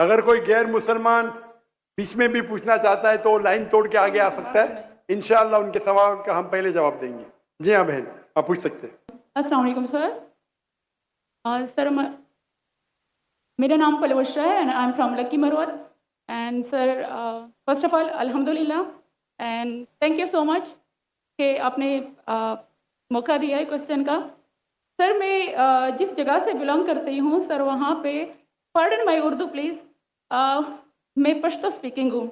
अगर कोई गैर मुसलमान बीच में भी पूछना चाहता है तो लाइन तोड़ के आगे आ सकता है। इंशाअल्लाह उनके सवाल का हम पहले जवाब देंगे। जी हाँ बहन, आप पूछ सकते हैं। अस्सलाम वालेकुम सर। सर मेरा नाम पलवशा है and I am from Lakki Marwat and sir first of all अल्हम्दुलिल्लाह and thank you so much कि आपने मौका दिया है क्वेश्चन का। सर मैं जिस जगह से बिलोंग करती हूँ सर वहाँ पे पार्डन माई उर्दू प्लीज़, मैं पश्तो स्पीकिंग हूँ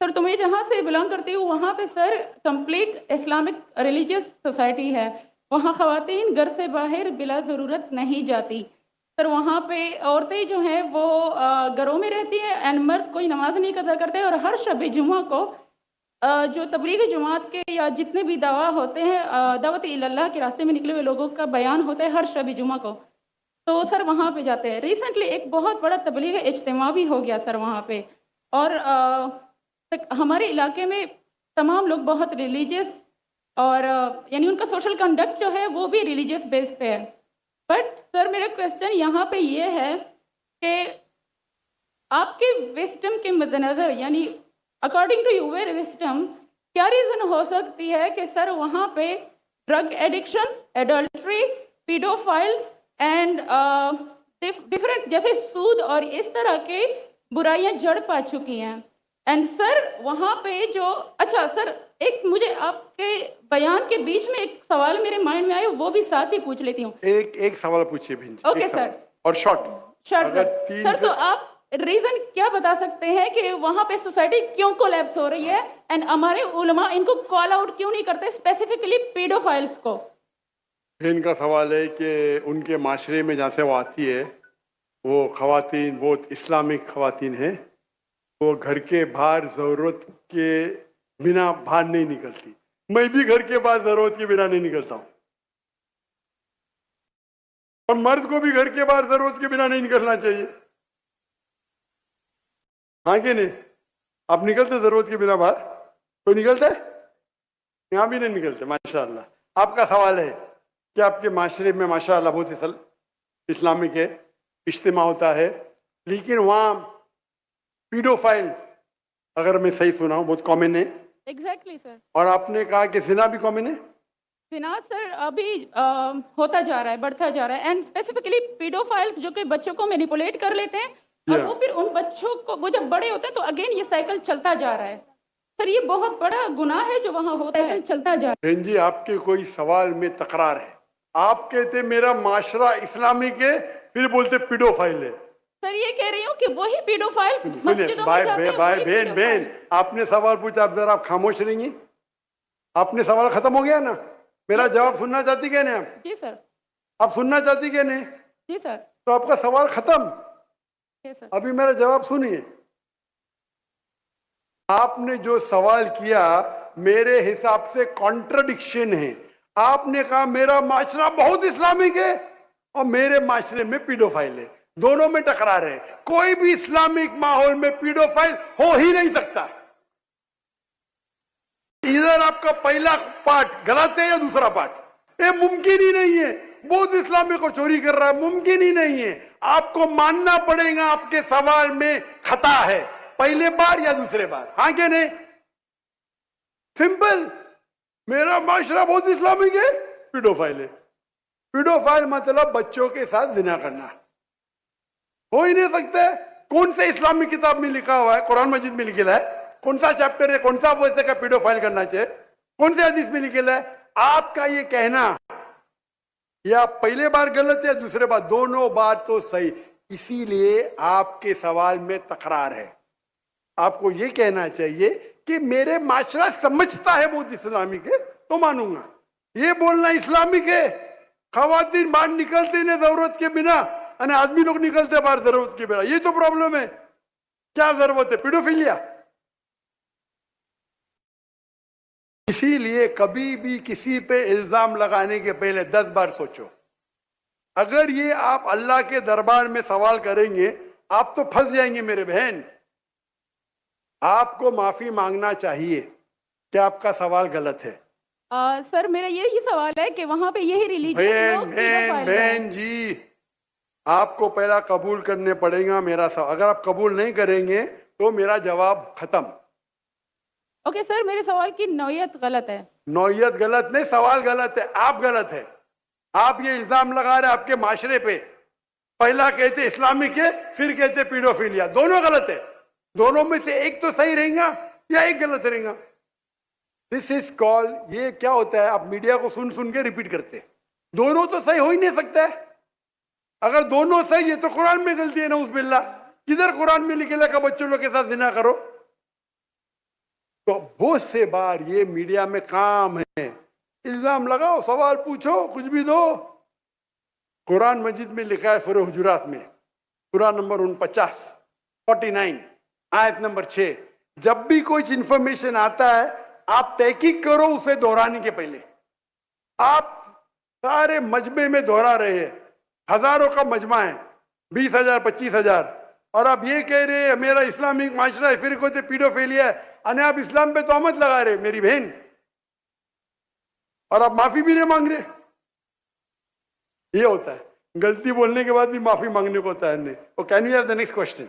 सर। तो मैं जहाँ से बिलोंग करती हूँ वहाँ पे sir complete Islamic religious society है। वहाँ ख़वातीन घर से बाहर बिला ज़रूरत नहीं जाती सर। वहाँ पे औरतें जो हैं वो घरों में रहती हैं एंड मर्द कोई नमाज नहीं कदा करते। और हर शब जुमा को जो तबलीगी जमात के या जितने भी दावा होते हैं दावत इल्लल्लाह के रास्ते में निकले हुए लोगों का बयान होता है हर शब जुमा को, तो सर वहाँ पे जाते हैं। रिसेंटली एक बहुत बड़ा तबलीगी इज्तिमा भी हो गया सर वहाँ पे। और हमारे इलाके में तमाम लोग बहुत रिलीजियस और यानी उनका सोशल कंडक्ट जो है वो भी रिलीजियस बेस पे है। बट सर मेरा क्वेश्चन यहाँ पे ये है कि आपके विस्डम के मद्देनज़र यानी अकॉर्डिंग टू यूर विस्डम क्या रीज़न हो सकती है कि सर वहाँ पे drug addiction, adultery, paedophiles and different जैसे सूद और इस तरह के बुराइयां जड़ पा चुकी हैं। एंड सर वहाँ पे जो अच्छा सर एक मुझे आपके बयान के बीच में एक सवाल मेरे माइंड में आया, वो भी साथ ही पूछ लेती हूँ। एक सवाल पूछिए भिंज। Okay sir. और शॉर्ट सर तो आप रीजन क्या बता सकते हैं कि वहाँ पे सोसाइटी क्यों कोलैप्स हो रही है एंड हमारे उलमा इनको कॉल आउट क्यों नहीं करते, स्पेसिफिकली पीडोफाइल्स को? इनका सवाल है कि उनके माशरे में जहाँ से वो आती है वो खवातीन बहुत इस्लामिक खवातीन हैं, वो घर के बाहर ज़रूरत के बिना बाहर नहीं निकलती। मैं भी घर के बाहर ज़रूरत के बिना नहीं निकलता हूँ और मर्द को भी घर के बाहर ज़रूरत के बिना नहीं निकलना चाहिए। हाँ कि नहीं? आप निकलते ज़रूरत के बिना बाहर? कोई निकलता है? यहाँ भी नहीं निकलते माशाअल्लाह। आपका सवाल है कि आपके माशरे में माशाअल्लाह बहुत इस्लामिक है, इज्तिमा होता है, लेकिन वहाँ पीडोफाइल, अगर मैं सही सुना हूँ, बहुत कॉमन है। Exactly sir. और आपने कहा कि जिना भी कॉमन है। जिना सर अभी होता जा रहा है, बढ़ता जा रहा है एंड स्पेसिफिकली पीडोफाइल्स जो कि बच्चों को मैनिपुलेट कर लेते हैं और वो फिर उन बच्चों को वो जब बड़े होते हैं तो अगेन ये साइकिल चलता जा रहा है सर। ये बहुत बड़ा गुनाह है जो वहाँ होता है, चलता जा रहा है। बहन जी आपके कोई सवाल में तकरार है। आप कहते मेरा माशरा इस्लामिक है, फिर बोलते पीडोफाइल है। सर ये कह रही हूँ कि वही पीडोफाइल्स मस्जिदों में जाते हैं। भाई बहन आपने सवाल पूछा, आप जरा आप खामोश रहेंगी? आपने सवाल खत्म हो गया ना? मेरा जवाब सुनना चाहती क्या नहीं आप? जी सर। आप सुनना चाहती क्या नहीं? जी सर। तो आपका सवाल खत्म। सर अभी मेरा जवाब सुनिए। आपने जो सवाल किया मेरे हिसाब से कॉन्ट्रडिक्शन है। आपने कहा मेरा माशरा बहुत इस्लामिक है और मेरे माशरे में पीडोफाइल है, दोनों में टकरार है। कोई भी इस्लामिक माहौल में पीडोफाइल हो ही नहीं सकता। इधर आपका पहला पार्ट गलत है या दूसरा पार्ट, ये मुमकिन ही नहीं है। बहुत इस्लामिक को चोरी कर रहा है, मुमकिन ही नहीं है। आपको मानना पड़ेगा आपके सवाल में खता है, पहले बार या दूसरे बार। हाँ क्या नहीं? सिंपल। मेरा माशरा बहुत इस्लामिक है, पीडोफाइल है। पीडोफाइल मतलब बच्चों के साथ जिना करना। हो ही नहीं सकता है। कौन से इस्लामिक किताब में लिखा हुआ है? कुरान मजीद में लिखा है? कौन सा चैप्टर है, कौन सा वैसे का पीडोफाइल करना चाहिए? कौन से हदीस में लिखा है? आपका ये कहना या पहले बार गलत है, दूसरे बार, दोनों बार तो सही। इसीलिए आपके सवाल में तकरार है। आपको ये कहना चाहिए कि मेरे माशरा समझता है बहुत इस्लामिक है तो मानूंगा। ये बोलना इस्लामिक है, खवातीन बाहर निकलते नहीं जरूरत के बिना, और आदमी लोग निकलते बाहर जरूरत के बिना, ये तो प्रॉब्लम है। क्या जरूरत है? पीडोफिलिया। इसीलिए कभी भी किसी पे इल्जाम लगाने के पहले 10 बार सोचो। अगर ये आप अल्लाह के दरबार में सवाल करेंगे आप तो फंस जाएंगे मेरे बहन। आपको माफी मांगना चाहिए कि आपका सवाल गलत है। सर मेरा यही सवाल है कि वहाँ पे यही रिलीजियस लोग बहन जी आपको पहला कबूल करने पड़ेगा मेरा सवाल। अगर आप कबूल नहीं करेंगे तो मेरा जवाब खत्म। ओके सर, मेरे सवाल की नौयत गलत है। नौयत गलत नहीं, सवाल गलत है, आप गलत है। आप ये इल्जाम लगा रहे आपके माशरे पे। पहला कहते इस्लामिक है, फिर कहते पीडोफिलिया। दोनों गलत है। दोनों में से एक तो सही रहेगा या एक गलत रहेगा। दिस इज कॉल, ये क्या होता है, आप मीडिया को सुन सुन के रिपीट करते। दोनों तो सही हो ही नहीं सकता है। अगर दोनों सही है तो कुरान में गलती है ना, उस बिल्ला। किधर कुरान में लिखेला का बच्चों लोग के साथ जिना करो? तो बहुत से बार ये मीडिया में काम है, इल्जाम लगाओ, सवाल पूछो, कुछ भी दो। कुरान मजीद में लिखा है सूरह हुजुरात में, सूरह नंबर 49 आयत नंबर 6, जब भी कोई इंफॉर्मेशन आता है आप तहकीक करो उसे दोहराने के पहले। आप सारे मजमे में दोहरा रहे हैं, हजारों का मजमा है, 20,000 25,000, और आप ये कह रहे हैं मेरा इस्लामिक माशरा है, फिर कहते पीडोफिलिया है, अने आप इस्लाम पे तोहमत लगा रहे मेरी बहन, और आप माफी भी नहीं मांग रहे। ये होता है, गलती बोलने के बाद भी माफी मांगने को होता है। Can you have the next question?